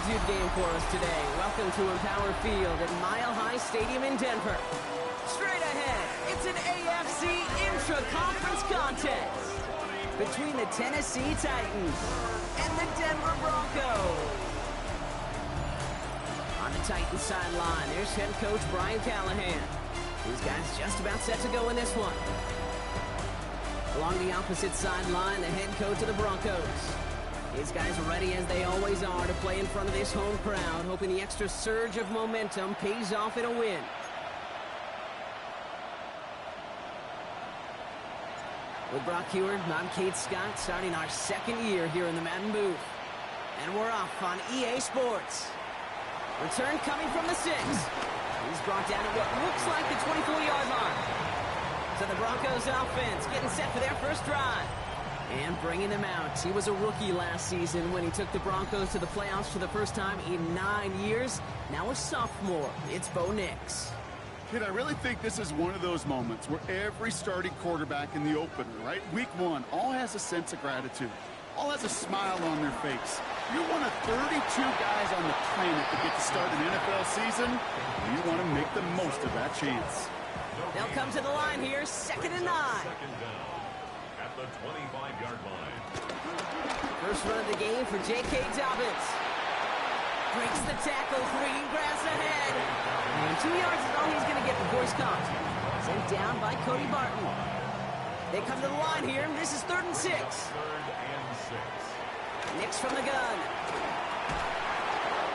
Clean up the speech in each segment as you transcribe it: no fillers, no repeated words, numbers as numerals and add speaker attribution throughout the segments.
Speaker 1: altitude game for us today. Welcome to Empower Field at Mile High Stadium in Denver. Straight ahead, it's an AFC intra-conference contest between the Tennessee Titans and the Denver Broncos. On the Titans sideline, there's head coach Brian Callahan. These guys just about set to go in this one. Along the opposite sideline, the head coach of the Broncos. These guys are ready as they always are to play in front of this home crowd, hoping the extra surge of momentum pays off in a win. With Brock Heward, I'm Kate Scott, starting our second year here in the Madden booth. And we're off on EA Sports. Return coming from the 6. He's brought down at what looks like the 24-yard line. So the Broncos offense getting set for their first drive. And bringing them out. He was a rookie last season when he took the Broncos to the playoffs for the first time in 9 years. Now a sophomore. It's Bo Nix.
Speaker 2: Kid, I really think this is one of those moments where every starting quarterback in the opener, right? Week 1, all has a sense of gratitude. All has a smile on their face. You're one of 32 guys on the planet that get to start an NFL season. And you want to make the most of that chance.
Speaker 1: They'll come to the line here, 2nd and 9.
Speaker 3: At the 25-yard line.
Speaker 1: First run of the game for J.K. Dobbins. Breaks the tackle, green grass ahead. And 2 yards is all he's going to get before he's caught. Sent down by Cody Barton. They come to the line here, and this is 3rd and 6.
Speaker 3: 3rd and 6.
Speaker 1: Nix from the gun.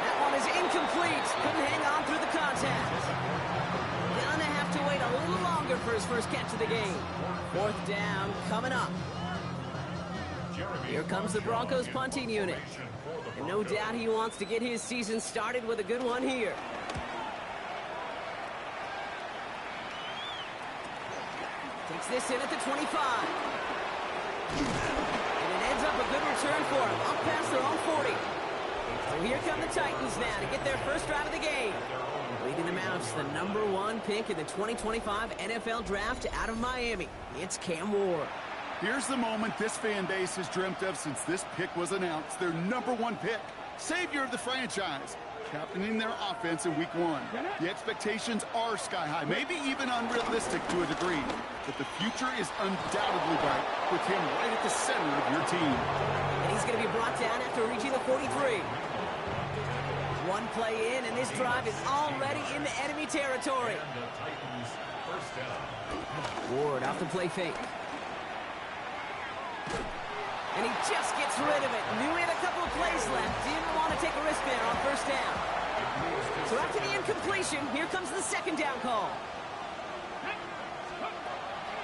Speaker 1: That one is incomplete. Couldn't hang on through the contact. Gonna have to wait a little longer for his first catch of the game. 4th down coming up. Here comes the Broncos punting unit. And no doubt he wants to get his season started with a good one here. Takes this in at the 25. And it ends up a good return for him. Up past their own 40. So here come the Titans now to get their first drive of the game. Leading them out is the #1 pick in the 2025 NFL Draft out of Miami. It's Cam Ward.
Speaker 2: Here's the moment this fan base has dreamt of since this pick was announced. Their #1 pick. Savior of the franchise. Captaining their offense in Week 1. The expectations are sky high, maybe even unrealistic to a degree. But the future is undoubtedly bright with him right at the center of your team.
Speaker 1: And he's going to be brought down after reaching the 43. One play in, and this drive is already in the enemy territory.
Speaker 3: And the Titans first down.
Speaker 1: Ward off the play fake. And he just gets rid of it. Knew he had a couple of plays left. Didn't want to take a risk there on 1st down. So after the incompletion, here comes the 2nd down call.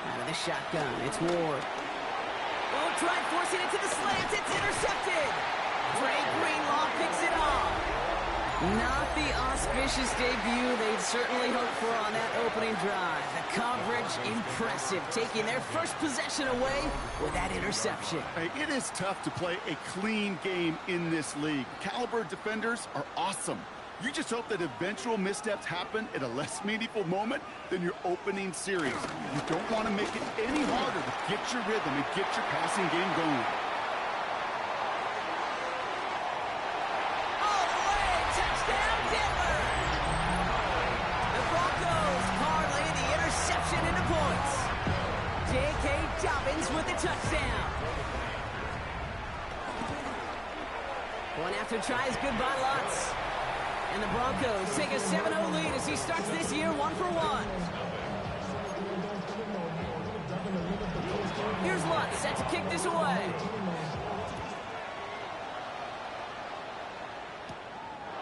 Speaker 1: Out of the shotgun, it's Ward. Oh, tried forcing it to the slant. It's intercepted. Trey Greenlaw picks it off. Not the auspicious debut they'd certainly hoped for on that opening drive. The coverage, impressive, taking their first possession away with that interception.
Speaker 2: Hey, it is tough to play a clean game in this league. Caliber defenders are awesome. You just hope that eventual missteps happen at a less meaningful moment than your opening series. You don't want to make it any harder to get your rhythm and get your passing game going.
Speaker 1: With the touchdown. One after tries goodbye lots. And the Broncos take a 7-0 lead as he starts this year 1-for-1. Here's Lutz set to kick this away.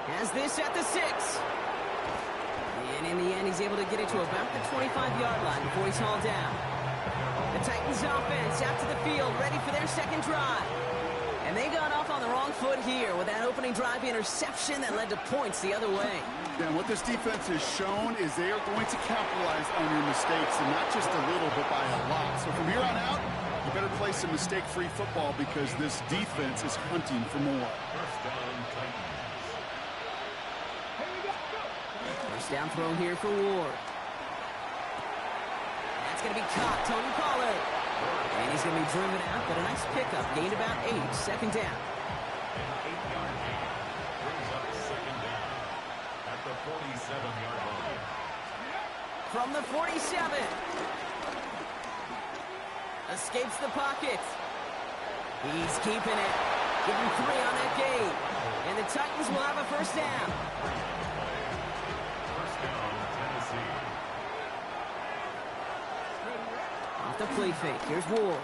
Speaker 1: Has this at the 6. And in the end, he's able to get it to about the 25-yard line before he's hauled down. The Titans offense out to the field, ready for their second drive. And they got off on the wrong foot here with that opening drive interception that led to points the other way.
Speaker 2: Yeah, and what this defense has shown is they are going to capitalize on your mistakes, and not just a little, but by a lot. So from here on out, you better play some mistake-free football because this defense is hunting for more.
Speaker 3: First down, Titans.
Speaker 1: First down throw here for Ward. That's going to be caught, Tony Pollard. And he's going to be driven out, but a nice pickup. Gained about 8, second down.
Speaker 3: An 8-yard gain brings up 47-yard line.
Speaker 1: From the 47. Escapes the pocket. He's keeping it. Give him 3 on that game. And the Titans will have a first down.
Speaker 3: First down, Tennessee.
Speaker 1: Off the play fake. Here's Ward.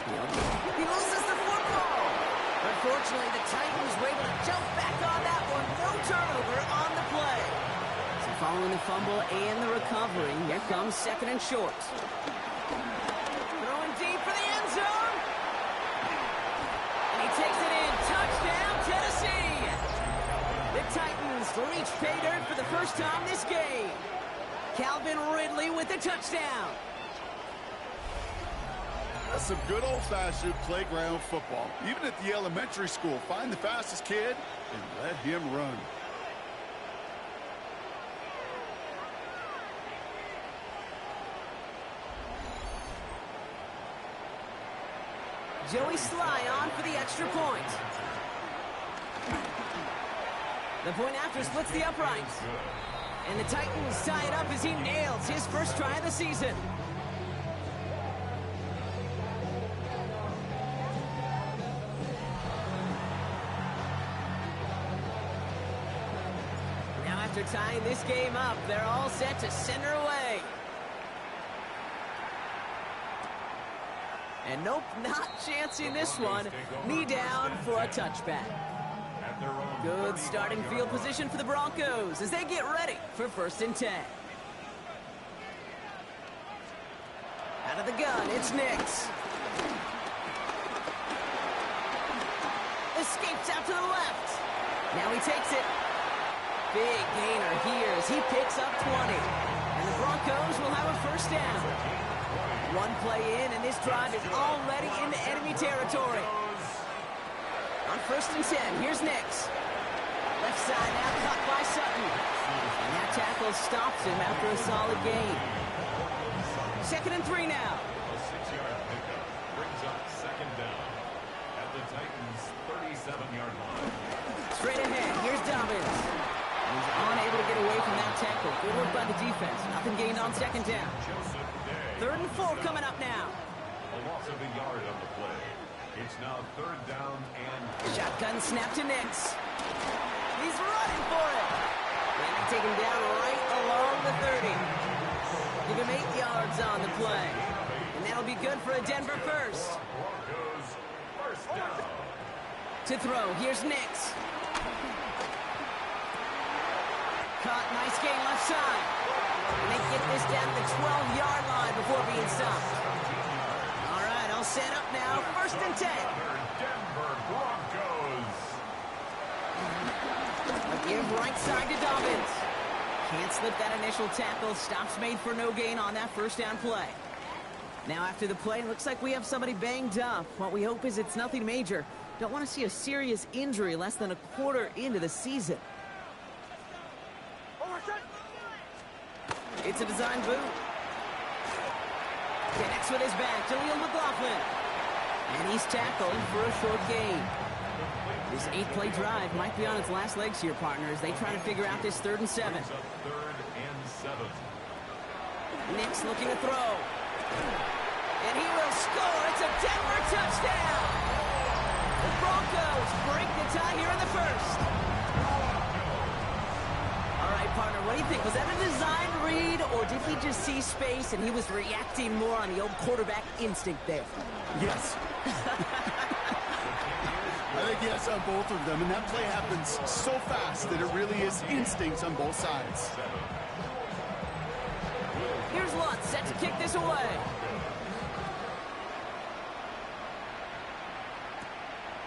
Speaker 1: He loses the football. Unfortunately, the Titans were able to jump back on that one. No turnover on the play. So following the fumble and the recovery, here comes second and short. Throwing deep for the end zone. And he takes it in. Touchdown, Tennessee. The Titans reach pay dirt for the first time this game. Calvin Ridley with the touchdown.
Speaker 2: That's some good old-fashioned playground football. Even at the elementary school, find the fastest kid and let him run.
Speaker 1: Joey Sly on for the extra point. The point after splits the uprights. And the Titans tie it up as he nails his first try of the season. Now after tying this game up, they're all set to send her away. And nope, not chancing this one. Knee down for a touchback. Good starting field position for the Broncos as they get ready for 1st and 10. Out of the gun, it's Nix. Escapes out to the left. Now he takes it. Big gainer here as he picks up 20. And the Broncos will have a first down. One play in, and this drive is already into enemy territory. On 1st and 10, here's Nix. Left side now cut by Sutton. And that tackle stops him after a solid gain. 2nd and 3 now.
Speaker 3: A 6-yard pickup brings up 2nd down at the Titans' 37-yard line.
Speaker 1: Straight ahead, here's Dobbins. He's unable to get away from that tackle. Good work by the defense. Nothing gained on 2nd down. 3rd and 4 coming up now.
Speaker 3: A loss of a yard on the play. It's now 3rd down and...
Speaker 1: Shotgun snap to Nix. He's running for it. And they take him down right along the 30. Give him 8 yards on the play. And that'll be good for a Denver first.
Speaker 3: Broncos first down.
Speaker 1: To throw, here's Nix. Caught, nice gain left side. And they get this down to the 12-yard line before being stopped. All right, all set up now. 1st and 10.
Speaker 3: Denver Broncos.
Speaker 1: Give right side to Dobbins. Can't slip that initial tackle. Stops made for no gain on that first down play. Now after the play, looks like we have somebody banged up. What we hope is it's nothing major. Don't want to see a serious injury less than a quarter into the season. It's a design boot. Connects with his back. Jaleel McLaughlin. And he's tackled for a short gain. This 8-play drive might be on its last legs here, partners. They try to figure out this 3rd and 7.
Speaker 3: 3rd and 7.
Speaker 1: Nix looking to throw. And he will score. It's a Denver touchdown. The Broncos break the tie here in the first. All right, partner, what do you think? Was that a design read, or did he just see space and he was reacting more on the old quarterback instinct there?
Speaker 2: Yes. I think yes on both of them, and that play happens so fast that it really is instincts on both sides.
Speaker 1: Here's Lutz set to kick this away.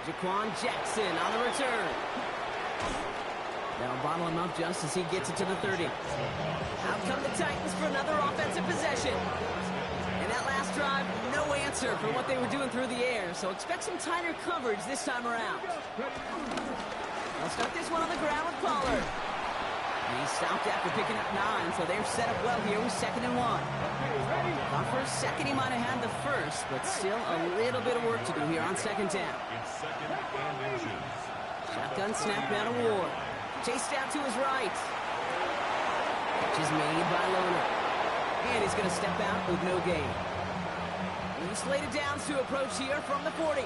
Speaker 1: Jaquan Jackson on the return. That'll bottle him up just as he gets it to the 30. Out come the Titans for another offensive possession. And that last drive, no answer for what they were doing through the air, so expect some tighter coverage this time around. They'll start this one on the ground with Pollard. And he stopped after picking up 9, so they're set up well here with 2nd and 1. Thought for a second he might have had the first, but still a little bit of work to do here on 2nd down.
Speaker 3: It's 2nd and inches.
Speaker 1: Shotgun snap down to Ward. Chased out to his right. Catch is made by Lohner. And he's going to step out with no gain. He's slated down to approach here from the 40.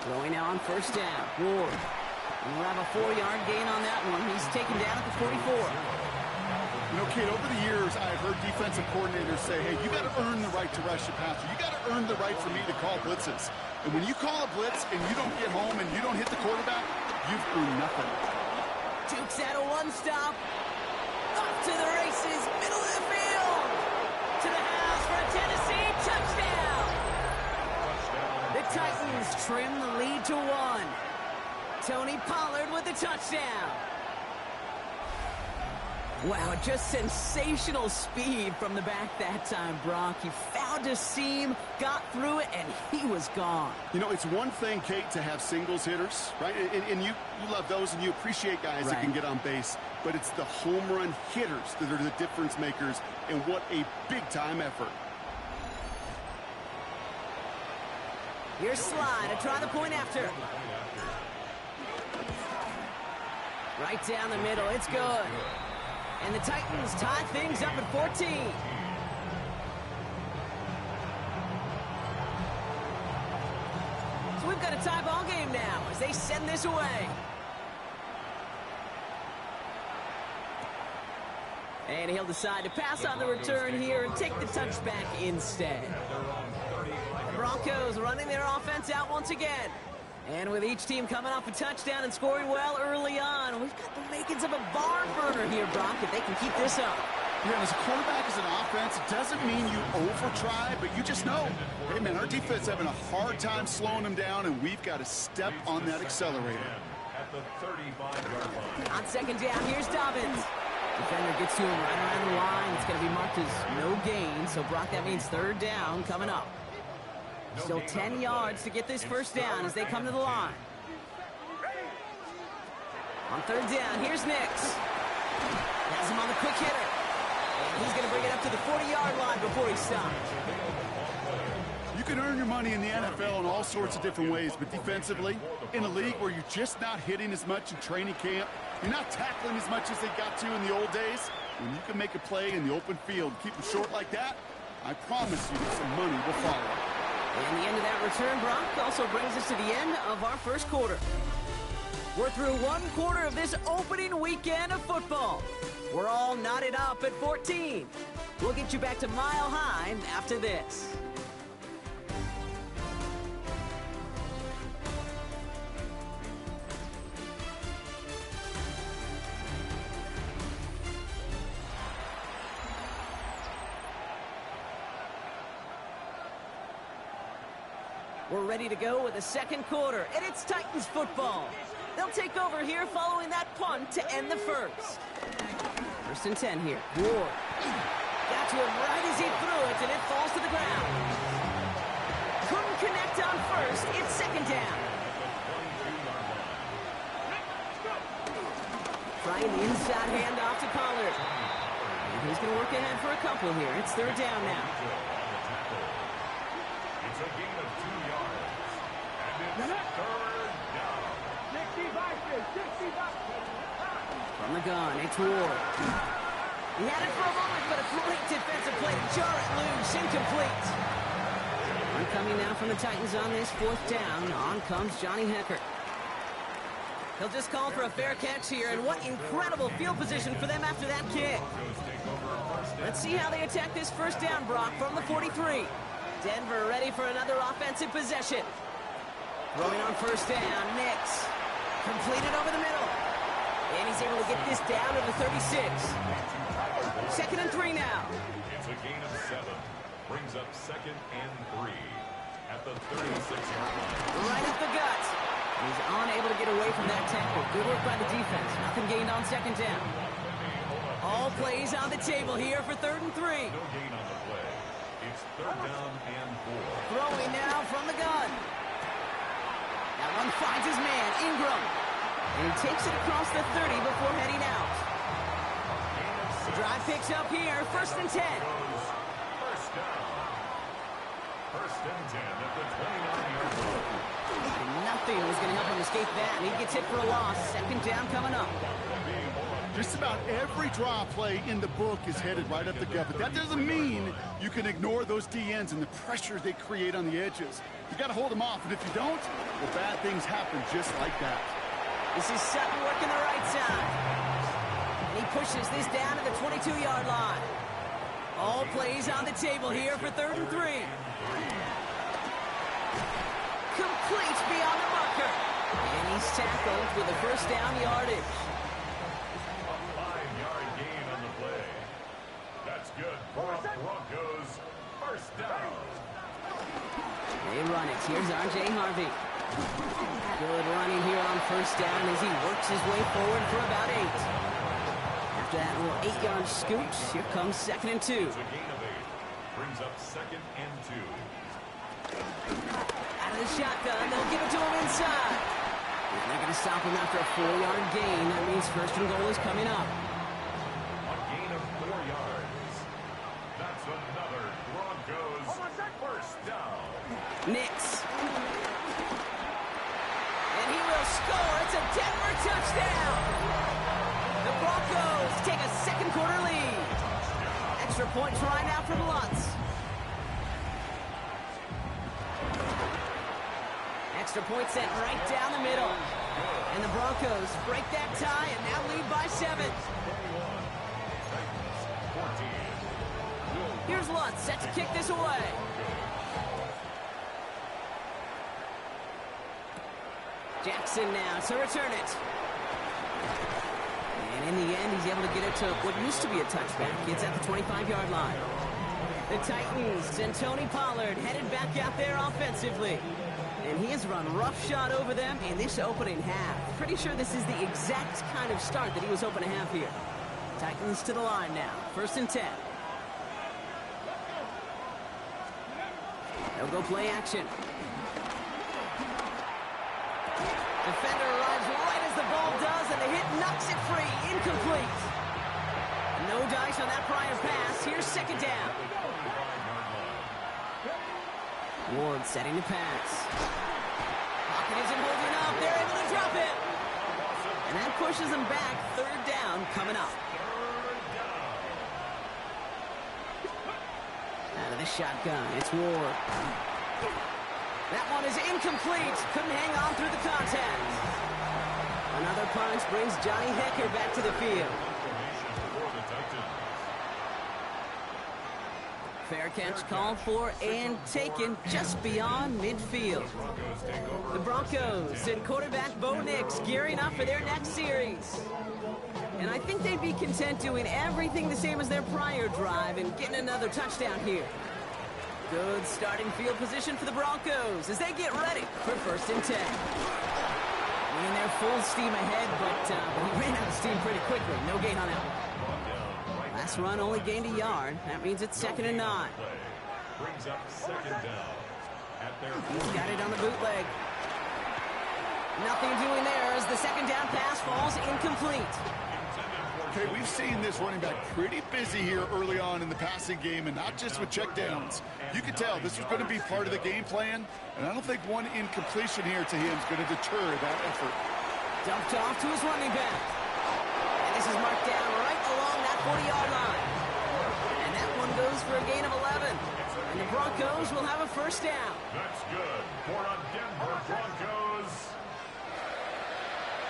Speaker 1: Throwing now on first down. Ward. And we'll have a 4-yard gain on that one. He's taken down at the 44.
Speaker 2: You know, Kate, over the years, I've heard defensive coordinators say, hey, you got to earn the right to rush the passer. You got to earn the right for me to call blitzes. And when you call a blitz and you don't get home and you don't hit the quarterback, you've earned nothing.
Speaker 1: Jukes out a one-stop. Off to the races. Middle of the field. To the house for a Tennessee touchdown. The Titans trim the lead to 1. Tony Pollard with the touchdown. Wow, just sensational speed from the back that time, Brock. He found a seam, got through it, and he was gone.
Speaker 2: You know, it's one thing, Kate, to have singles hitters, right? And you love those, and you appreciate guys that can get on base. But it's the home run hitters that are the difference makers, and what a big-time effort.
Speaker 1: Here's Slide to try the point after. Right down the middle, it's good. And the Titans tie things up at 14. So we've got a tie ball game now as they send this away. And he'll decide to pass on the return here and take the touchback instead. The Broncos running their offense out once again. And with each team coming off a touchdown and scoring well early on, we've got the makings of a barn burner here, Brock, if they can keep this up.
Speaker 2: Yeah, as a quarterback, as an offense, it doesn't mean you over-try, but you just know, hey, man, our defense is having a hard time slowing them down, and we've got to step on that accelerator.
Speaker 3: At the 35-yard line.
Speaker 1: On second down, here's Dobbins. Defender gets to him right around the line. It's going to be marked as no gain, so, Brock, that means third down coming up. Still 10 yards to get this first down as they come to the line. On third down, here's Nix. Has him on the quick hitter. And he's going to bring it up to the 40-yard line before he stops.
Speaker 2: You can earn your money in the NFL in all sorts of different ways, but defensively, in a league where you're just not hitting as much in training camp, you're not tackling as much as they got to in the old days, when you can make a play in the open field, keep them short like that, I promise you that some money will follow.
Speaker 1: And the end of that return, Brock, also brings us to the end of our first quarter. We're through one quarter of this opening weekend of football. We're all knotted up at 14. We'll get you back to Mile High after this. We're ready to go with the second quarter, and it's Titans football. They'll take over here following that punt to end the first. First and 10 here. Ward. Got to him right as he threw it, and it falls to the ground. Couldn't connect on first. It's second down. Trying the inside handoff to Pollard. And he's going to work ahead for a couple here. It's third down now.
Speaker 3: It's a gain of 2 yards. And it's third down. 65.
Speaker 1: From the gun, it's Ward. He had it for a moment, but a great defensive play to jar it loose, incomplete. Coming now from the Titans on this fourth down. On comes Johnny Hecker. He'll just call for a fair catch here, and what incredible field position for them after that kick. Let's see how they attack this first down, Brock, from the 43. Denver ready for another offensive possession. Throwing on first down, Nix. Completed over the middle. And he's able to get this down to the 36. Second and 3 now.
Speaker 3: It's a gain of 7. Brings up second and 3 at the 36-yard line.
Speaker 1: Right up the gut. He's unable to get away from that tackle. Good work by the defense. Nothing gained on second down. All plays on the table here for third and 3.
Speaker 3: No gain on the play. It's third down and 4.
Speaker 1: Throwing now from the gun. That one finds his man, Ingram. And he takes it across the 30 before heading out. The drive picks up here, first and 10.
Speaker 3: First down. First and 10 at the 29-yard line.
Speaker 1: And nothing was going to help him escape that. And he gets hit for a loss. Second down coming up.
Speaker 2: Just about every draw play in the book is headed right up the gut, but that doesn't mean you can ignore those DNs and the pressure they create on the edges. You got to hold them off, and if you don't, well, bad things happen just like that.
Speaker 1: This is Sutton working the right side. And he pushes this down to the 22-yard line. All plays on the table here for 3rd and 3. Complete beyond the marker. And he's tackled with a first down yardage.
Speaker 3: Good for Broncos. First down.
Speaker 1: They run it. Here's R.J. Harvey. Good running here on first down as he works his way forward for about 8. After that little 8-yard scoot, here comes 2nd and 2.
Speaker 3: It's a gain of 8. Brings up 2nd and 2.
Speaker 1: Out of the shotgun, they'll give it to him inside. He's not going to stop him after a 4-yard gain. That means 1st and goal is coming up.
Speaker 3: A gain of 4 yards. That's another Broncos first down.
Speaker 1: Nix. And he will score. It's a Denver touchdown. The Broncos take a second quarter lead. Extra point try now from Lutz. Extra point sent right down the middle. And the Broncos break that tie and now lead by 7. Here's Lutz set to kick this away. Jackson now to return it. And in the end, he's able to get it to what used to be a touchback. It's at the 25-yard line. The Titans and Tony Pollard headed back out there offensively. And he has run roughshod over them in this opening half. Pretty sure this is the exact kind of start that he was hoping to have here. Titans to the line now. 1st and 10. They'll go play action. Defender arrives right as the ball does, and the hit knocks it free. Incomplete. No dice on that prior pass. Here's 2nd down. Ward setting the pass. Pocket isn't holding up. They're able to drop it. And that pushes them back. 3rd down coming up. Out of the shotgun, it's Ward. That one is incomplete. Couldn't hang on through the contact. Another punch brings Johnny Hecker back to the field. Fair catch called for and taken just beyond midfield. The Broncos and quarterback Bo Nix gearing up for their next series. And I think they'd be content doing everything the same as their prior drive and getting another touchdown here. Good starting field position for the Broncos as they get ready for 1st and 10. And they're full steam ahead, but he ran out of steam pretty quickly. No gain on that one. Last run only gained a yard. That means it's 2nd and 9.
Speaker 3: Brings up 2nd down.
Speaker 1: He's got it on the bootleg. Nothing doing there as the 2nd down pass falls incomplete.
Speaker 2: Okay, we've seen this running back pretty busy here early on in the passing game, and not just with checkdowns. You could tell this was going to be part of the game plan, and I don't think one incompletion here to him is going to deter that effort.
Speaker 1: Dumped off to his running back. And this is marked down right along that 40-yard line. And that one goes for a gain of 11. And the Broncos will have a 1st down.
Speaker 3: That's good for a Denver Broncos.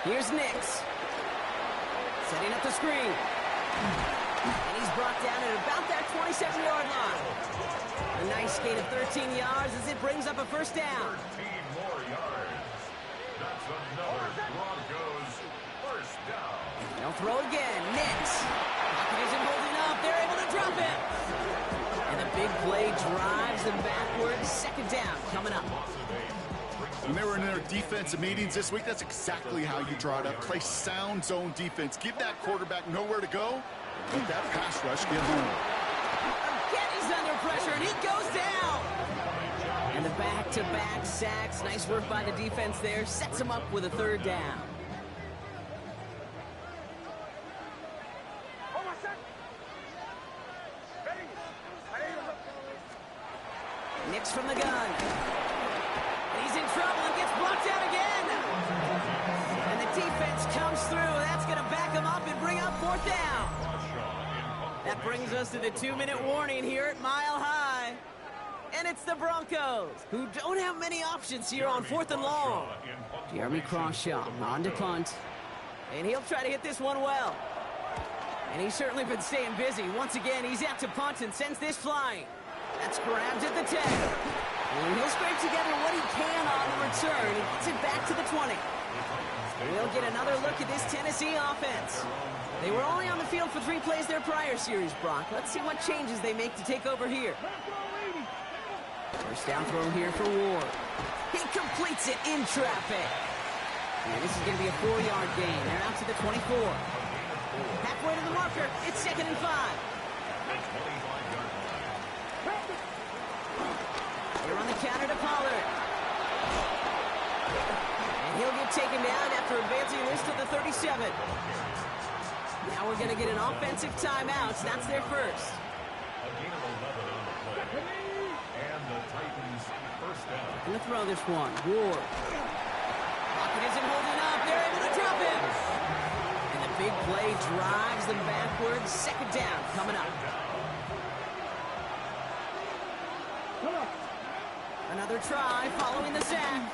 Speaker 1: Here's Nix. Setting up the screen. And he's brought down at about that 27-yard line. A nice gain of 13 yards as it brings up a 1st down.
Speaker 3: 13 more yards. That's another Broncos 1st down.
Speaker 1: They'll throw again. Nix. Pocket isn't holding up. They're able to drop it. And the big play drives them backwards. 2nd down coming up.
Speaker 2: When they were in their defensive meetings this week, that's exactly how you draw it up. Play sound zone defense. Give that quarterback nowhere to go. Let that pass rush get home.
Speaker 1: Again, he's under pressure, and he goes down. And the back-to-back sacks. Nice work by the defense there. Sets him up with a 3rd down. Nix from the gun. And he's in trouble and gets blocked out again. And the defense comes through. That's going to back him up and bring up fourth down. That brings us to the 2-minute warning here at Mile High. And it's the Broncos, who don't have many options here on 4th and long. Jeremy Crawshaw on to punt. And he'll try to hit this one well. And he's certainly been staying busy. Once again, he's out to punt and sends this flying. That's grabbed at the 10. And he'll scrape together what he can on the return. He gets it back to the 20. We'll get another look at this Tennessee offense. They were only on the field for 3 plays their prior series, Brock. Let's see what changes they make to take over here. First down throw here for Ward. He completes it in traffic. And this is going to be a 4-yard gain. They're out to the 24. Halfway to the marker. It's 2nd and 5. They're on the counter to Pollard. And he'll get taken down after advancing this to the 37. Now we're going to get an offensive timeout. That's their first.
Speaker 3: A gain of 11 on the play. And the Titans first down.
Speaker 1: Going to throw this one. Ward. Pocket isn't holding up. They're able to drop him. And the big play drives them backwards. 2nd down coming up. Another try following the sack.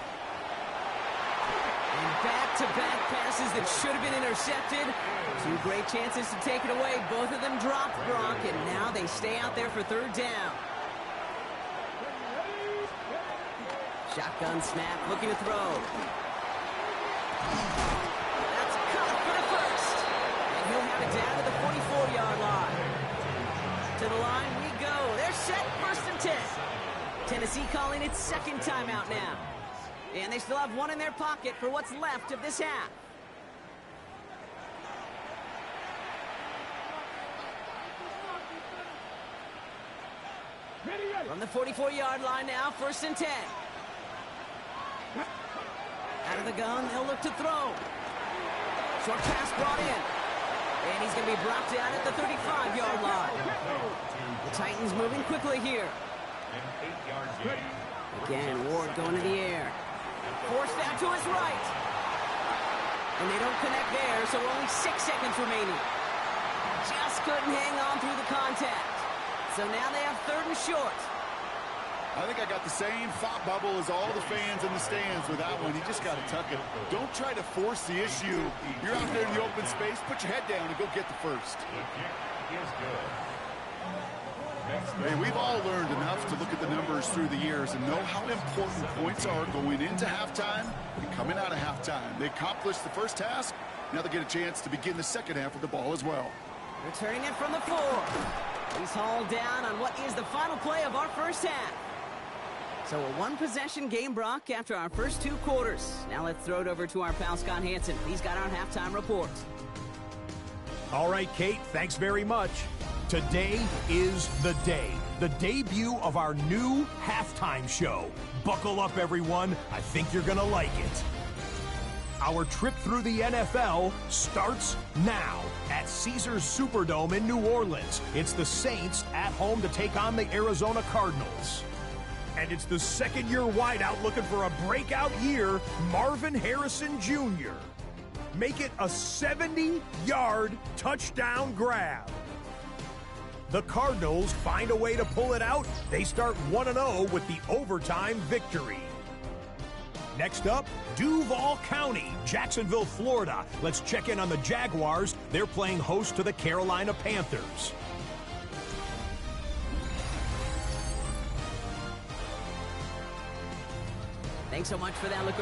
Speaker 1: And back-to-back passes that should have been intercepted. 2 great chances to take it away. Both of them dropped, Brock, and now they stay out there for 3rd down. Shotgun snap, looking to throw. That's caught for the first. And he'll have it down to the 44-yard line. To the line we go. They're set, 1st and 10. Tennessee calling its 2nd timeout now. And they still have 1 in their pocket for what's left of this half. From the 44-yard line now, 1st and 10. Out of the gun, they'll look to throw. Short pass brought in. And he's going to be brought down at the 35-yard line. The Titans moving quickly here. Again, Ward going to the air. Forced out to his right. And they don't connect there, so only 6 seconds remaining. Just couldn't hang on through the contact. So now they have 3rd and short.
Speaker 2: I think I got the same thought bubble as all the fans in the stands with that one. You just got to tuck it. Don't try to force the issue. You're out there in the open space. Put your head down and go get the first. Hey, we've all learned enough to look at the numbers through the years and know how important points are going into halftime and coming out of halftime. They accomplished the first task. Now they get a chance to begin the second half with the ball as well.
Speaker 1: Returning it from the 4. He's hauled down on what is the final play of our first half. So a 1-possession game, Brock, after our first 2 quarters. Now let's throw it over to our pal Scott Hansen. He's got our halftime report.
Speaker 4: All right, Kate, thanks very much. Today is the day. The debut of our new halftime show. Buckle up, everyone. I think you're going to like it. Our trip through the NFL starts now at Caesars Superdome in New Orleans. It's the Saints at home to take on the Arizona Cardinals. And it's the second-year wideout looking for a breakout year, Marvin Harrison Jr. Make it a 70-yard touchdown grab. The Cardinals find a way to pull it out. They start 1-0 with the overtime victory. Next up, Duval County, Jacksonville, Florida. Let's check in on the Jaguars. They're playing host to the Carolina Panthers.
Speaker 1: Thanks so much for that look.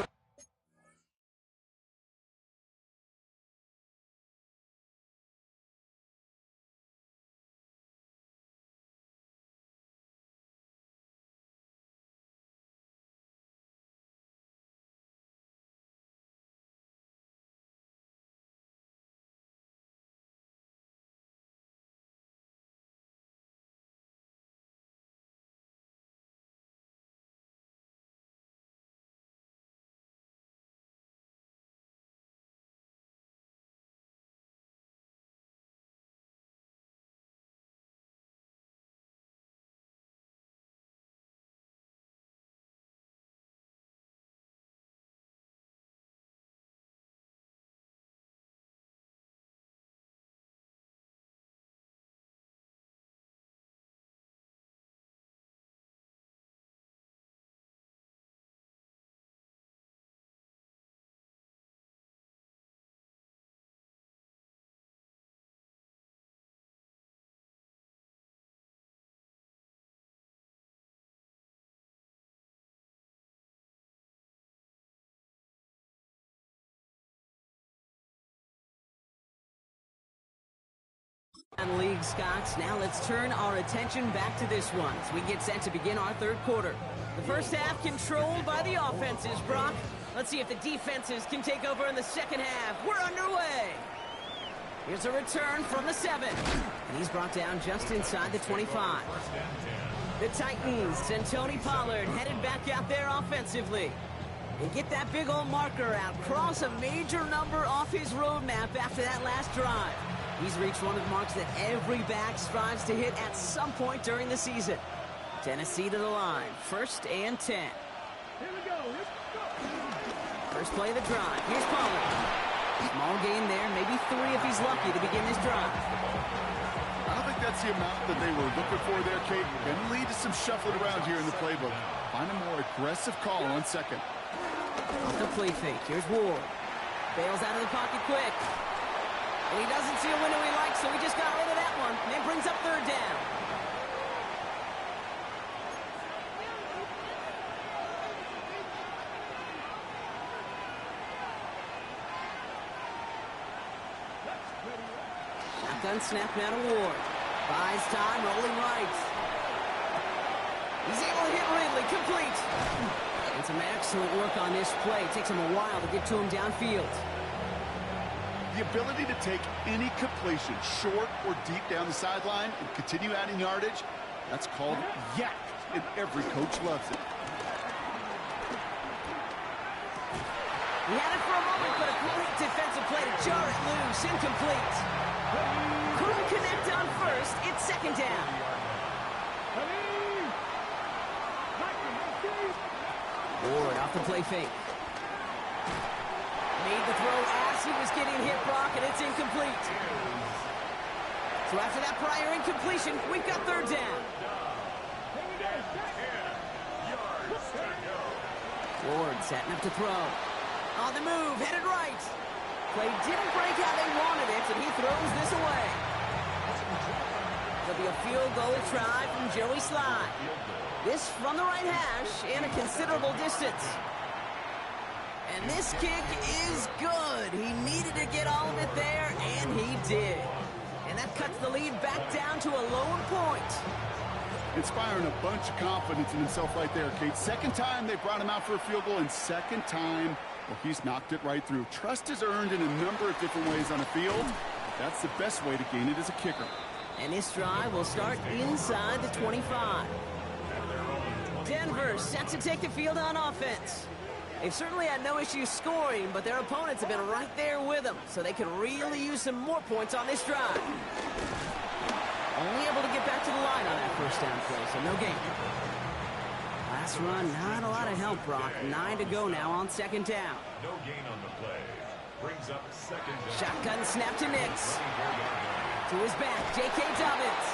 Speaker 1: And League Scots. Now let's turn our attention back to this one as we get set to begin our third quarter. The first half controlled by the offenses, Brock. Let's see if the defenses can take over in the second half. We're underway. Here's a return from the 7. And he's brought down just inside the 25. The Titans and Tony Pollard headed back out there offensively. They get that big old marker out, cross a major number off his roadmap after that last drive. He's reached one of the marks that every back strives to hit at some point during the season. Tennessee to the line, 1st and 10.
Speaker 5: Here we go.
Speaker 1: First play of the drive. Here's Pollard. Small gain there, maybe 3 if he's lucky to begin this drive.
Speaker 2: I don't think that's the amount that they were looking for there, Kate. Going to lead to some shuffling around here in the playbook. Find a more aggressive call on 2nd.
Speaker 1: Off the play fake. Here's Ward. Bails out of the pocket quick. And he doesn't see a window he likes, so he just got rid of that one. And it brings up 3rd down. Shotgun snap now to Ward. Buys time, rolling right. He's able to hit Ridley, complete. And some excellent work on this play. It takes him a while to get to him downfield.
Speaker 2: The ability to take any completion, short or deep down the sideline, and continue adding yardage, that's called yak, and every coach loves it.
Speaker 1: He had it for a moment, but a great defensive play to jar it loose, incomplete. Couldn't connect on 1st, it's 2nd down. Ward off the play fake. Made the throw as he was getting hit, Brock, and it's incomplete. So after that prior incompletion, we've got 3rd down. Ward setting up to throw. On the move, headed right. Play didn't break how they wanted it, and he throws this away. There'll be a field goal try from Joey Sly. This from the right hash and a considerable distance. And this kick is good. He needed to get all of it there, and he did. And that cuts the lead back down to a lone point.
Speaker 2: Inspiring a bunch of confidence in himself right there, Kate. 2nd time they brought him out for a field goal, and 2nd time, well, he's knocked it right through. Trust is earned in a number of different ways on a field. That's the best way to gain it as a kicker.
Speaker 1: And this drive will start inside the 25. Denver set to take the field on offense. They've certainly had no issues scoring, but their opponents have been right there with them, so they could really use some more points on this drive. Only able to get back to the line on that 1st down play, so no gain. Last run, not a lot of help, Brock. 9 to go now on 2nd down.
Speaker 3: No gain on the play. Brings up 2nd down.
Speaker 1: Shotgun snap to Nix. To his back, J.K. Dobbins.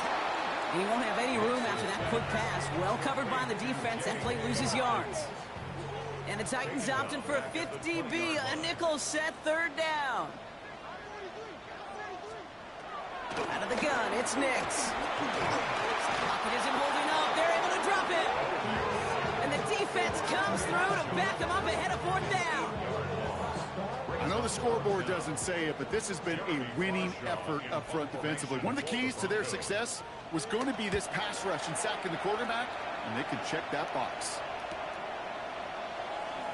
Speaker 1: And he won't have any room after that quick pass. Well covered by the defense. That play loses yards. And the Titans opting for a 50-B, a nickel set 3rd down. Out of the gun, it's Nix. Pocket isn't holding up. They're able to drop it. And the defense comes through to back them up ahead of 4th down.
Speaker 2: I know the scoreboard doesn't say it, but this has been a winning effort up front defensively. One of the keys to their success was going to be this pass rush and sacking the quarterback, and they can check that box.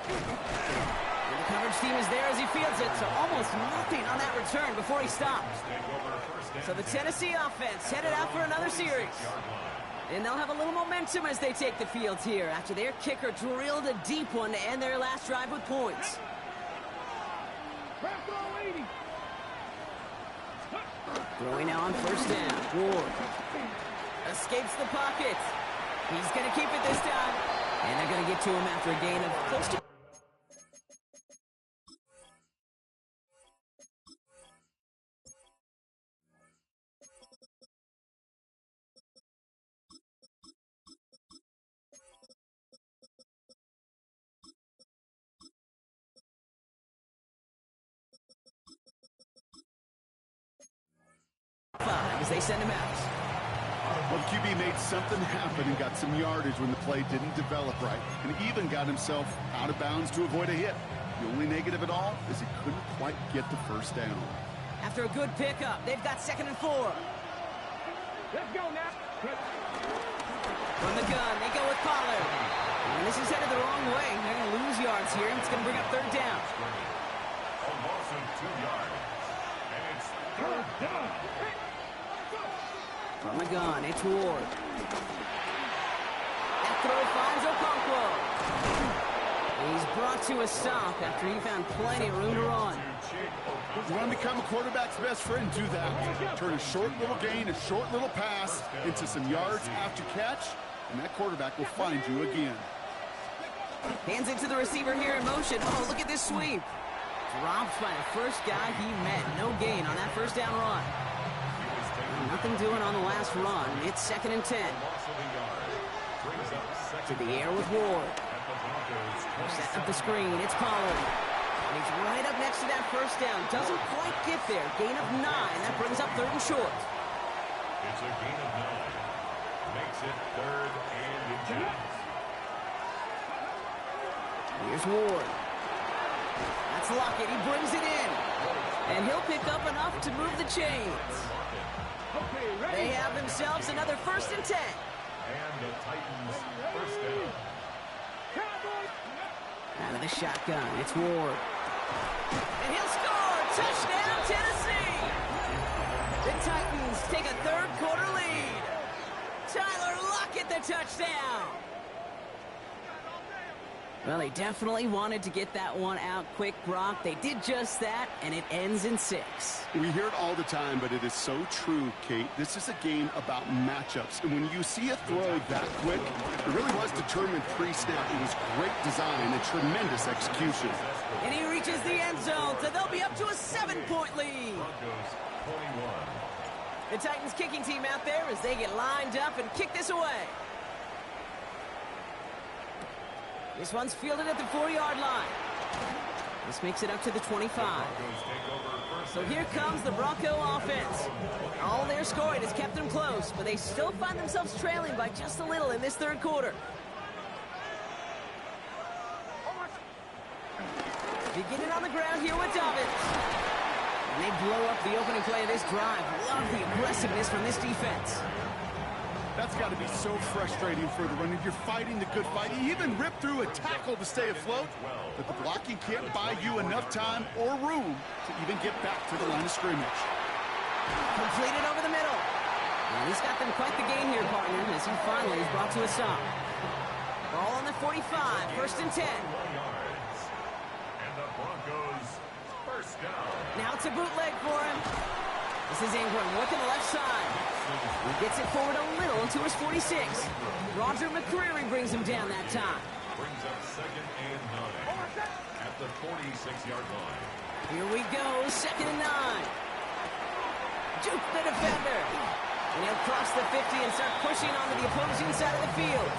Speaker 1: And the coverage team is there as he fields it, so almost nothing on that return before he stops. So the Tennessee offense headed out for another series. And they'll have a little momentum as they take the field here after their kicker drilled a deep one to end their last drive with points. Throwing now on 1st down. Ward escapes the pocket. He's going to keep it this time. And they're going to get to him after a gain of close to... as they send him out.
Speaker 2: Well, the QB made something happen and got some yardage when the play didn't develop right, and even got himself out of bounds to avoid a hit. The only negative at all is he couldn't quite get the 1st down.
Speaker 1: After a good pickup, they've got 2nd and 4.
Speaker 5: Let's go now.
Speaker 1: From the gun, they go with Pollard. And this is headed the wrong way. They're going to lose yards here, and it's going to bring up third down.
Speaker 3: A loss of 2 yards. And it's third down.
Speaker 1: From the gun, it's Ward. That throw finds Okonkwo. He's brought to a stop after he found plenty of room to run.
Speaker 2: You want to become a quarterback's best friend, do that. Turn a short little gain, a short little pass into some yards after catch, and that quarterback will find you again.
Speaker 1: Hands it to the receiver here in motion. Oh, look at this sweep. Dropped by the first guy he met. No gain on that first down run. Nothing doing on the last run. It's 2nd and 10. To the air with Ward. Setting up the screen. It's Pollard. And he's right up next to that first down. Doesn't quite get there. Gain of 9. That brings up 3rd and short.
Speaker 3: It's a gain of 9. Makes it 3rd and inches.
Speaker 1: Here's Ward. That's Lockett. He brings it in. And he'll pick up enough to move the chains. They have themselves another 1st and 10.
Speaker 3: And the Titans first down.
Speaker 1: Out of the shotgun, it's Ward. And he'll score! Touchdown, Tennessee! The Titans take a 3rd quarter lead. Tyler Lockett, the touchdown! Well, they definitely wanted to get that one out quick, Brock. They did just that, and it ends in 6.
Speaker 2: We hear it all the time, but it is so true, Kate. This is a game about matchups. And when you see a throw that quick, it really was determined pre-snap. It was great design and tremendous execution.
Speaker 1: And he reaches the end zone, so they'll be up to a 7-point lead.
Speaker 3: Broncos 21.
Speaker 1: The Titans kicking team out there as they get lined up and kick this away. This one's fielded at the 4-yard line. This makes it up to the 25. So here comes the Bronco offense. All their scoring has kept them close, but they still find themselves trailing by just a little in this 3rd quarter. Beginning on the ground here with Dobbins. And they blow up the opening play of this drive. Love the aggressiveness from this defense.
Speaker 2: That's got to be so frustrating for the runner. You're fighting the good fight. You even rip through a tackle to stay afloat, but the blocking can't buy you enough time or room to even get back to the line of scrimmage.
Speaker 1: Completed over the middle. And he's got them quite the game here, partner, as he finally is brought to a stop. Ball on the 45, 1st and 10.
Speaker 3: And the Broncos first down.
Speaker 1: Now it's a bootleg for him. This is Ingram working the left side. He gets it forward a little into his 46. Roger McCreary brings him down that time.
Speaker 3: Brings up 2nd and 9 at the 46-yard line.
Speaker 1: Here we go, 2nd and 9. Juke the defender. And he'll cross the 50 and start pushing onto the opposing side of the field.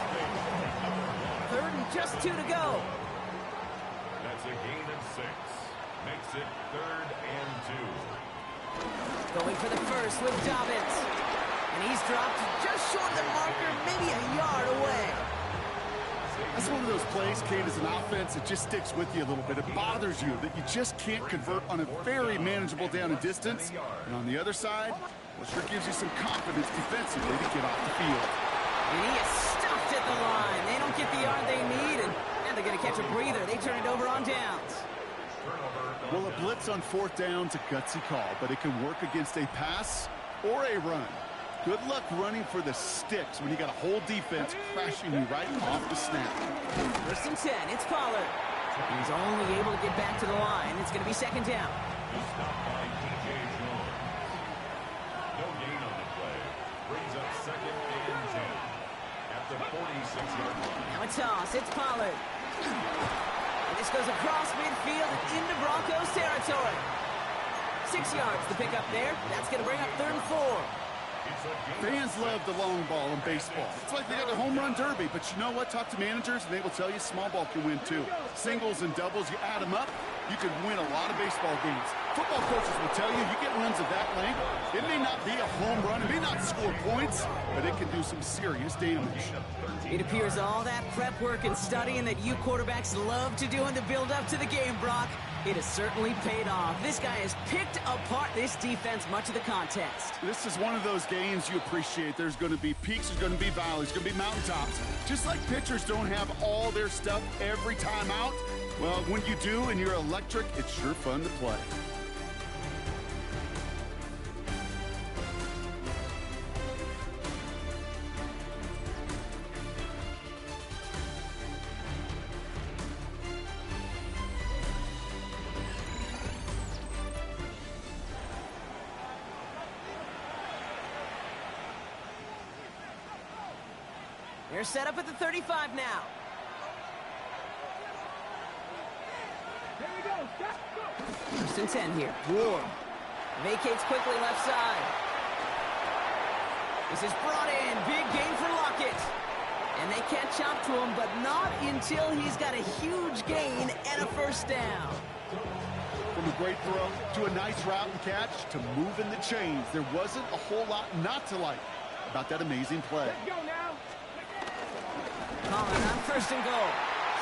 Speaker 1: 3rd and just 2 to go.
Speaker 3: That's a gain of 6. Makes it 3rd and 2.
Speaker 1: Going for the first with Dobbins. And he's dropped just short of the marker, maybe a yard away.
Speaker 2: That's one of those plays, Kate, as an offense, it just sticks with you a little bit. It bothers you that you just can't convert on a very manageable down and distance. And on the other side, well, sure gives you some confidence defensively to get off the field.
Speaker 1: And he is stuffed at the line. They don't get the yard they need, and they're going to catch a breather. They turn it over on downs.
Speaker 2: Well, a blitz on 4th down's a gutsy call, but it can work against a pass or a run. Good luck running for the sticks when you got a whole defense crashing you right off the snap.
Speaker 1: 1st and 10, it's Pollard. He's only able to get back to the line. It's going to be 2nd down.
Speaker 3: Stop by DJ Jones. No gain on the play. Brings up 2nd and 10 at the 46-yard line.
Speaker 1: Now a toss, it's Pollard. And this goes across midfield and into Broncos territory. 6 yards to pick up there. That's going to bring up 3rd and 4.
Speaker 2: Fans love the long ball in baseball. It's like they got the home run derby, but you know what? Talk to managers, and they will tell you small ball can win too. Singles and doubles, you add them up, you can win a lot of baseball games. Football coaches will tell you, you get runs of that length, it may not be a home run, it may not score points, but it can do some serious damage.
Speaker 1: It appears all that prep work and studying that you quarterbacks love to do in the build-up to the game, Brock, It has certainly paid off. This guy has picked apart this defense much of the contest.
Speaker 2: This is one of those games you appreciate. There's going to be peaks, there's going to be valleys, there's going to be mountaintops. Just like pitchers don't have all their stuff every time out, well, when you do and you're electric, it's sure fun to play.
Speaker 1: They're set up at the 35 now.
Speaker 5: Here we go.
Speaker 1: First and 10 here. Ward vacates quickly left side. This is brought in. Big gain for Lockett. And they can't chop to him, but not until he's got a huge gain and a first down.
Speaker 2: From a great throw to a nice route and catch to moving the chains, there wasn't a whole lot not to like about that amazing play.
Speaker 5: Let's go now.
Speaker 1: Collin on first and goal.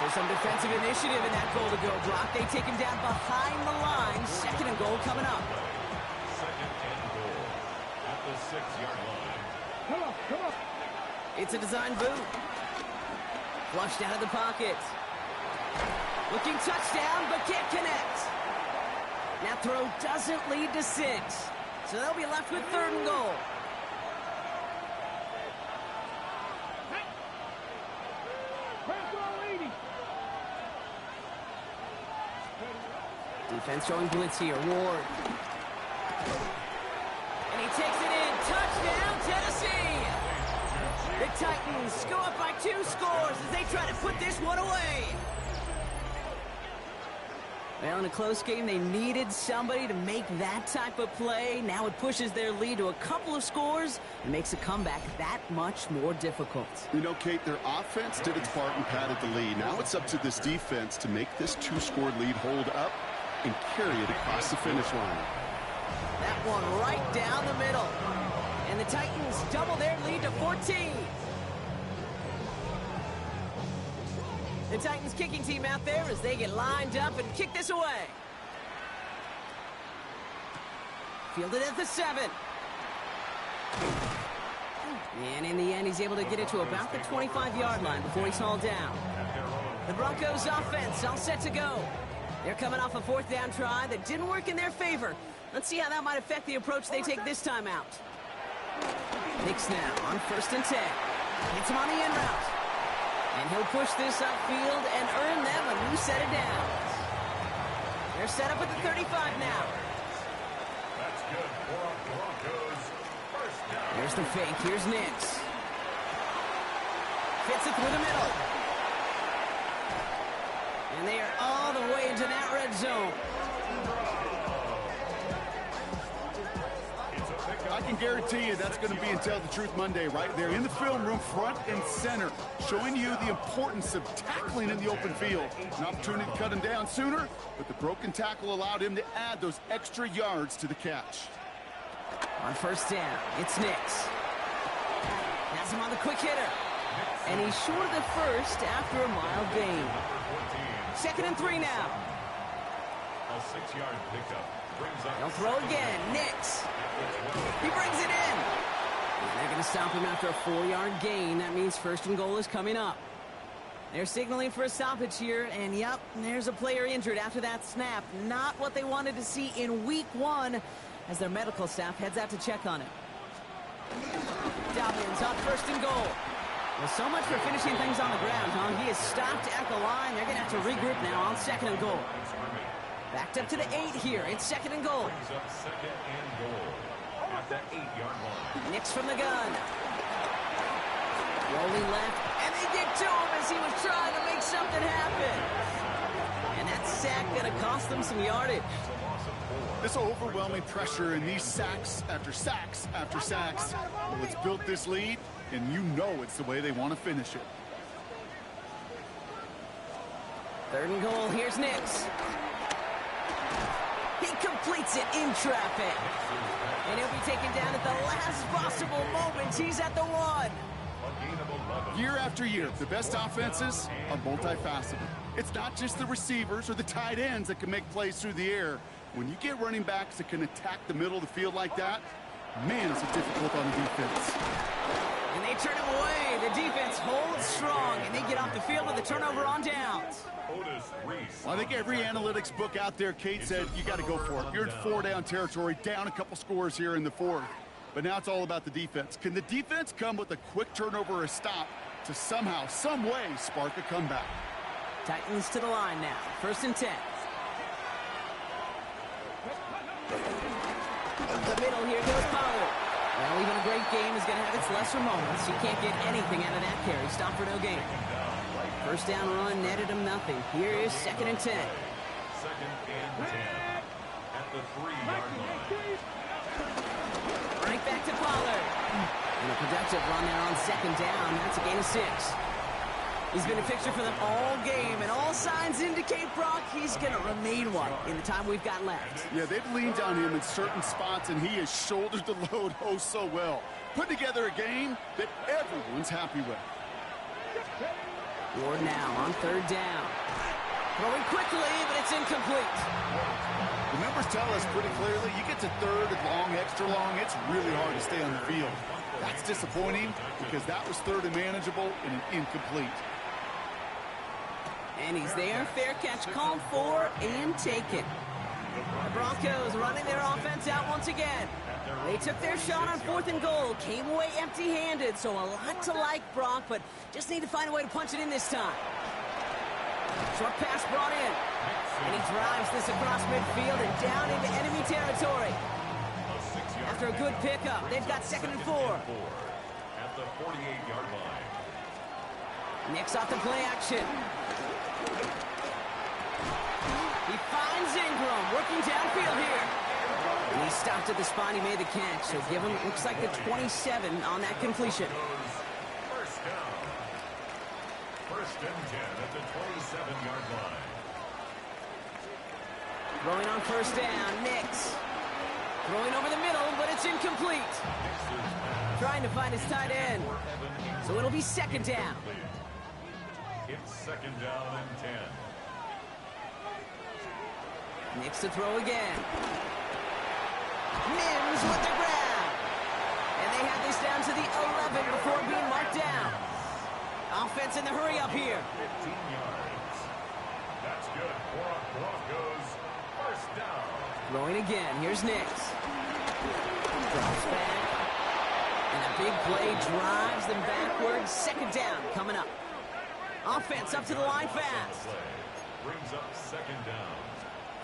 Speaker 1: So some defensive initiative in that goal-to-go block. They take him down behind the line. Second and goal coming up.
Speaker 3: Second and goal at the 6-yard line.
Speaker 5: Come on, come on.
Speaker 1: It's a design boot. Flushed out of the pocket. Looking touchdown, but can't connect. That throw doesn't lead to 6. So they'll be left with third and goal. Defense showing blitz here. Ward. And he takes it in. Touchdown, Tennessee! The Titans go up by 2 scores as they try to put this one away. Well, in a close game, they needed somebody to make that type of play. Now it pushes their lead to a couple of scores and makes a comeback that much more difficult.
Speaker 2: You know, Kate, their offense did its part and padded the lead. Now it's up to this defense to make this 2-score lead hold up and carry it across the finish line.
Speaker 1: That one right down the middle. And the Titans double their lead to 14. The Titans kicking team out there as they get lined up and kick this away. Fielded at the 7. And in the end, he's able to get it to about the 25-yard line before he's hauled down. The Broncos offense all set to go. They're coming off a 4th down try that didn't work in their favor. Let's see how that might affect the approach they take this time out. Nix now on 1st and 10. Hits him on the in route. And he'll push this upfield and earn them a new set of downs. They're set up at the 35 now.
Speaker 3: That's good for Broncos. First down.
Speaker 1: There's the fake. Here's Nix. Fits it through the middle. And they are all the way into that red zone.
Speaker 2: I can guarantee you that's going to be in Tell the Truth Monday right there in the film room, front and center, showing you the importance of tackling in the open field. An opportunity to cut him down sooner, but the broken tackle allowed him to add those extra yards to the catch.
Speaker 1: On 1st down, it's Nix. Has him on the quick hitter. And he's short of the first after a mild gain. 2nd and 3 now.
Speaker 3: A 6-yard pickup brings up.
Speaker 1: They'll throw again. Nix. He brings it in. And they're going to stop him after a 4-yard gain. That means 1st and goal is coming up. They're signaling for a stoppage here. And, yep, there's a player injured after that snap. Not what they wanted to see in week 1 as their medical staff heads out to check on him. Dobbins on 1st and goal. Well, so much for finishing things on the ground, huh? He is stopped at the line. They're going to have to regroup now on 2nd and goal. Backed up to the 8 here. It's 2nd and goal.
Speaker 3: Brings up 2nd and goal at the 8-yard line.
Speaker 1: Nix from the gun. Rolling left, and they get to him as he was trying to make something happen. And that sack going to cost them some yardage.
Speaker 2: This overwhelming pressure and these sacks after sacks after sacks, well, it's built this lead, and you know it's the way they want to finish it.
Speaker 1: 3rd and goal. Here's Nix. He completes it in traffic. And he'll be taken down at the last possible moment. He's at the 1.
Speaker 3: A gain of 11
Speaker 2: Year after year, the best offenses are multifaceted. It's not just the receivers or the tight ends that can make plays through the air. When you get running backs that can attack the middle of the field like that, man, is it difficult on the defense.
Speaker 1: And they turn him away. The defense holds strong, and they get off the field with a turnover on downs.
Speaker 2: Well, I think every analytics book out there, Kate, said you got to go for it. You're in 4-down territory, down a couple scores here in the fourth. But now it's all about the defense. Can the defense come with a quick turnover or a stop to somehow, some way, spark a comeback?
Speaker 1: Titans to the line now. 1st and 10. The middle, here goes Pollard. Well, even a great game is going to have its lesser moments. You can't get anything out of that carry. Stop for no gain. 1st down run netted him nothing. Here is 2nd and 10.
Speaker 3: 2nd and 10 at the 3-yard line.
Speaker 1: Right back to Pollard. And a productive run there on 2nd down. That's a gain of 6. He's been a fixture for them all game, and all signs indicate, Brock, he's going to remain one in the time we've got left.
Speaker 2: Yeah, they've leaned on him in certain spots, and he has shouldered the load oh so well. Put together a game that everyone's happy with.
Speaker 1: Ward now on 3rd down. Throwing quickly, but it's incomplete.
Speaker 2: The numbers tell us pretty clearly, you get to 3rd and long, extra long, it's really hard to stay on the field. That's disappointing because that was 3rd and manageable and an incomplete.
Speaker 1: And he's there. Fair catch called for and taken. The Broncos running their offense out once again. They took their shot on 4th and goal. Came away empty-handed, so a lot to like, Brock, but just need to find a way to punch it in this time. Short pass brought in. And he drives this across midfield and down into enemy territory. After a good pickup, they've got 2nd and 4.
Speaker 3: At the 48-yard line.
Speaker 1: Nix off the play action. He finds Ingram working downfield here. And he stopped at the spot he made the catch. So give him, looks like the 27 on that completion.
Speaker 3: 1st down. 1st and 10 at the 27-yard line.
Speaker 1: Throwing on 1st down, Nix. Throwing over the middle, but it's incomplete. Trying to find his tight end. So it'll be 2nd down.
Speaker 3: It's 2nd down and 10.
Speaker 1: Nix to throw again. Mims with the grab. And they have this down to the 11 before being marked down. Offense in the hurry up here.
Speaker 3: 15 yards. That's good for a Broncos 1st down.
Speaker 1: Throwing again. Here's Nix. Drops back. And a big play drives them backwards. 2nd down coming up. Offense up to the line fast.
Speaker 3: Brings up 2nd down.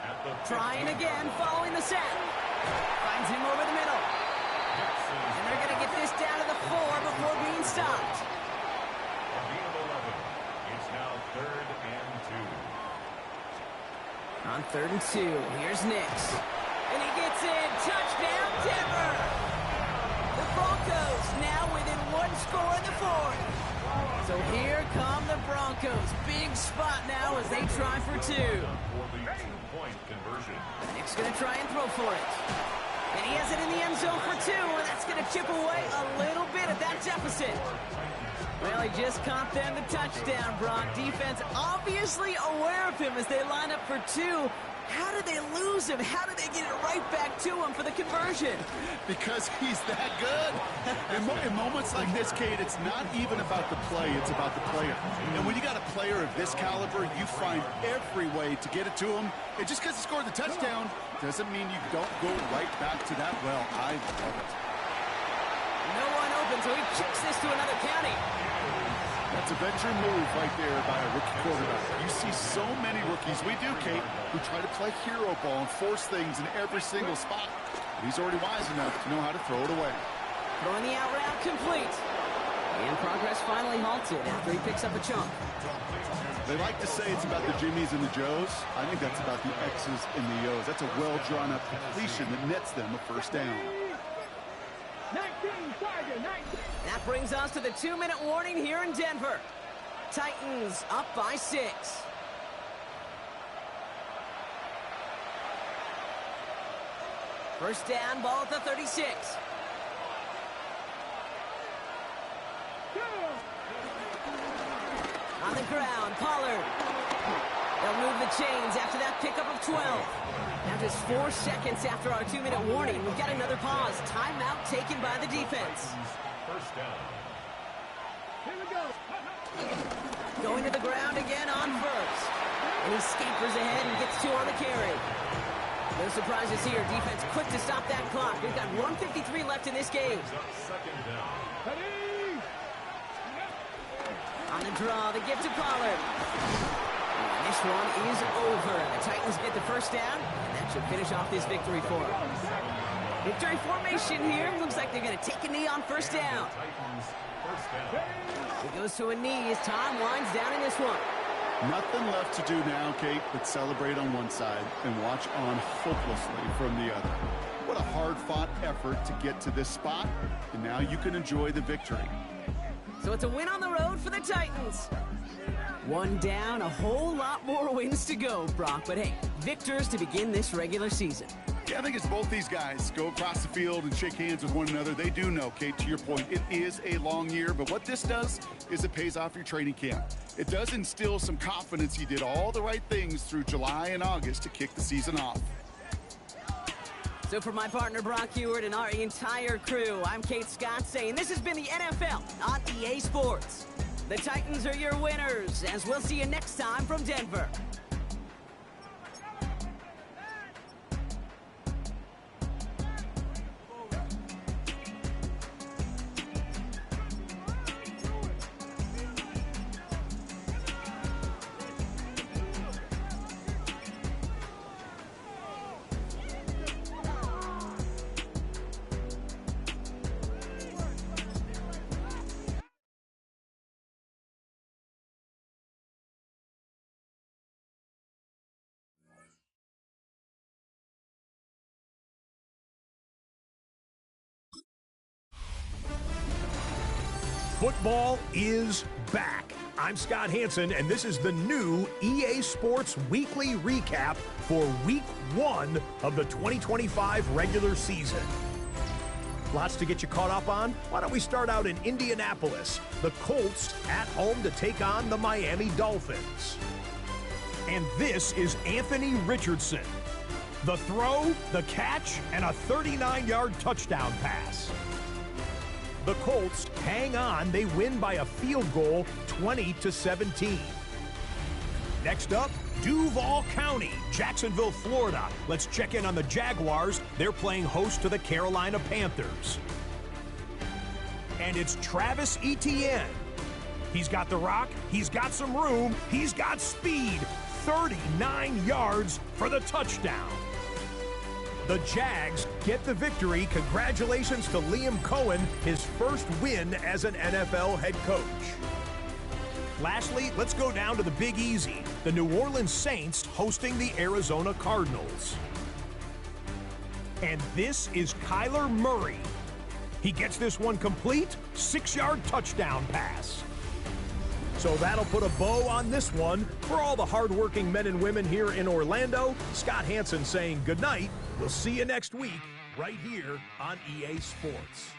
Speaker 3: At the
Speaker 1: Trying again, following the set. Finds him over the middle. And they're going to get this down to the 4 before being stopped.
Speaker 3: A gain of 11. It's now 3rd and 2.
Speaker 1: On 3rd and 2, here's Nix. And he gets in. Touchdown, Denver. The Broncos now within 1 score in the 4th. So here come the Broncos. Big spot now as they try for 2.
Speaker 3: For the 2-point conversion.
Speaker 1: Nick's going to try and throw for it. And he has it in the end zone for 2, and that's going to chip away a little bit of that deficit. Well, he just caught them the touchdown, Brock. Defense obviously aware of him as they line up for 2. How did they lose him? How did they get it right back to him for the conversion?
Speaker 2: Because he's that good. In moments like this, Kate, it's not even about the play, it's about the player. And when you got a player of this caliber, you find every way to get it to him. And just because he scored the touchdown doesn't mean you don't go right back to that well. I love it.
Speaker 1: No one open, so he kicks this to another county.
Speaker 2: That's a venture move right there by a rookie quarterback. You see so many rookies, we do, Kate, who try to play hero ball and force things in every single spot. But he's already wise enough to know how to throw it away.
Speaker 1: Throwing the out route complete. And progress finally halted after he picks up a chunk.
Speaker 2: They like to say it's about the Jimmies and the Joes. I think that's about the X's and the O's. That's a well-drawn-up completion that nets them a 1st down.
Speaker 5: 19, Tiger, 19.
Speaker 1: That brings us to the 2-minute warning here in Denver. Titans up by 6. First down, ball at the 36. On the ground, Pollard. They'll move the chains after that pickup of 12. Now just 4 seconds after our 2-minute warning, we've got another pause. Timeout taken by the defense.
Speaker 3: First down.
Speaker 5: Here we go.
Speaker 1: Going to the ground again on first. And he scampers ahead and gets 2 on the carry. No surprises here. Defense quick to stop that clock. We've got 1:53 left in this game.
Speaker 3: Second down.
Speaker 5: Ready.
Speaker 1: On the draw, the give to Pollard. And this one is over. The Titans get the first down, and that should finish off this victory for them. Victory formation here. Looks like they're going to take a knee on first down.
Speaker 3: Titans first down.
Speaker 1: He goes to a knee as time winds down in this one.
Speaker 2: Nothing left to do now, Kate, but celebrate on one side and watch on hopelessly from the other. What a hard-fought effort to get to this spot, and now you can enjoy the victory.
Speaker 1: So it's a win on the road for the Titans. One down, a whole lot more wins to go, Brock. But hey, victors to begin this regular season.
Speaker 2: Yeah, I think it's both these guys go across the field and shake hands with one another. They do know, Kate, to your point, it is a long year, but what this does is it pays off your training camp. It does instill some confidence you did all the right things through July and August to kick the season off.
Speaker 1: So for my partner, Brock Heward, and our entire crew, I'm Kate Scott saying this has been the NFL on EA Sports. The Titans are your winners, as we'll see you next time from Denver.
Speaker 4: Football is back. I'm Scott Hansen, and this is the new EA Sports Weekly Recap for Week 1 of the 2025 regular season. Lots to get you caught up on. Why don't we start out in Indianapolis? The Colts at home to take on the Miami Dolphins. And this is Anthony Richardson. The throw, the catch, and a 39-yard touchdown pass. The Colts hang on. They win by a field goal, 20-17. Next up, Duval County, Jacksonville, Florida. Let's check in on the Jaguars. They're playing host to the Carolina Panthers. And it's Travis Etienne. He's got the rock, he's got some room, he's got speed. 39 yards for the touchdown. The Jags get the victory. Congratulations to Liam Cohen, his first win as an NFL head coach. Lastly, let's go down to the Big Easy. The New Orleans Saints hosting the Arizona Cardinals. And this is Kyler Murray. He gets this one complete, 6-yard touchdown pass. So that'll put a bow on this one. For all the hardworking men and women here in Orlando, Scott Hansen saying good night. We'll see you next week right here on EA Sports.